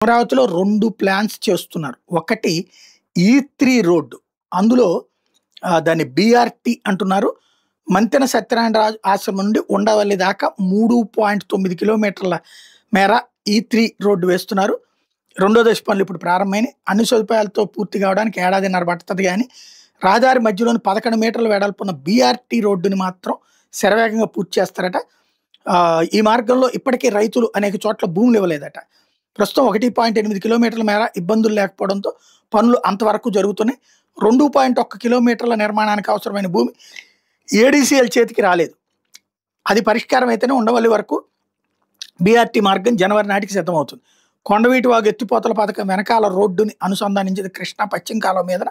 అమరావతిలో 2 ప్లాన్స్ చేస్తున్నారు. ఒకటి ఈ3 రోడ్డు. అందులో దాన్ని బీఆర్‌టీ అంటున్నారు. మంతెన సత్యనారాయణ రాజు ఆశ్రమం నుండి ఉండవల్లి దాకా 3.9 కిలోమీటర్ల మేర ఈ3 రోడ్డు వేస్తున్నారు. రెండో దశ పనులు ఇప్పుడు ప్రారంభమైనాయి. అన్ని సదుపాయాలతో పూర్తి కావడానికి ఏడాదిన్నర పడుతుంది గానీ, రహదారి మధ్యలోని 11 మీటర్ల వెడల్పున్న బీఆర్‌టీ రోడ్డుని మాత్రం శరవేగంగా పూర్తి చేస్తారట. ఈ మార్గంలో ఇప్పటికీ రైతులు అనేక చోట్ల భూములు ఇవ్వలేదట. ప్రస్తుతం 1.8 కిలోమీటర్ల మేర ఇబ్బందులు లేకపోవడంతో పనులు అంతవరకు జరుగుతున్నాయి. 2.1 కిలోమీటర్ల నిర్మాణానికి అవసరమైన భూమి ఏడీసీఎల్ చేతికి రాలేదు. అది పరిష్కారం అయితేనే ఉండవల్లి వరకు బీఆర్‌టీ మార్గం జనవరి నాటికి సిద్ధమవుతుంది. కొండవీటి వాగు ఎత్తిపోతల పథకం వెనకాల రోడ్డుని అనుసంధానించిన కృష్ణా పశ్చిమ కాలువ మీద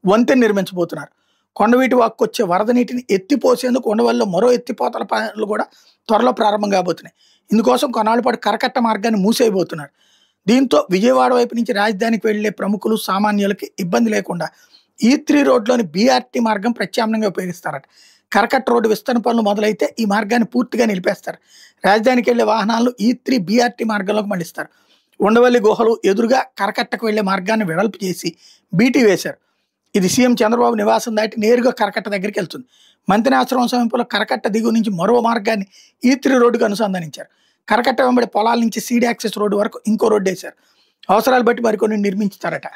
వంతెన నిర్మించబోతున్నారు. కొండవీటి వాగుకు వచ్చే వరద నీటిని ఎత్తిపోసేందుకు ఉండవల్లిలో మరో ఎత్తిపోతల పనులు కూడా త్వరలో ప్రారంభం కాబోతున్నాయి. ఇందుకోసం కొన్నాళ్ళ పాటు కరకట్ట మార్గాన్ని మూసేయబోతున్నారు. దీంతో విజయవాడ వైపు నుంచి రాజధానికి వెళ్లే ప్రముఖులు సామాన్యులకి ఇబ్బంది లేకుండా ఈ3 రోడ్లోని బీఆర్‌టీ మార్గం ప్రత్యామ్నాయంగా ఉపయోగిస్తారట. కరకట్ట రోడ్డు విస్తరణ పనులు మొదలైతే ఈ మార్గాన్ని పూర్తిగా నిలిపేస్తారు. రాజధానికి వెళ్లే వాహనాలను ఈ3 బీఆర్‌టీ మార్గంలోకి మళ్లిస్తారు. ఉండవల్లి గుహలు ఎదురుగా కరకట్టకు వెళ్లే మార్గాన్ని వెడల్పు చేసి బీటీ వేశారు. ఇది సీఎం చంద్రబాబు నివాసం దాటి నేరుగా కరకట్ట దగ్గరికి వెళ్తుంది. మంతెనాశ్రమం సమీపంలో కరకట్ట దిగువ నుంచి మరో మార్గాన్ని ఈ3 రోడ్డుకు అనుసంధానించారు. కరకట్ట వెంబడి పొలాల నుంచి సీడ్ యాక్సెస్ రోడ్డు వరకు ఇంకో రోడ్డు వేశారు. అవసరాలు బట్టి మరికొన్ని నిర్మించుతారట.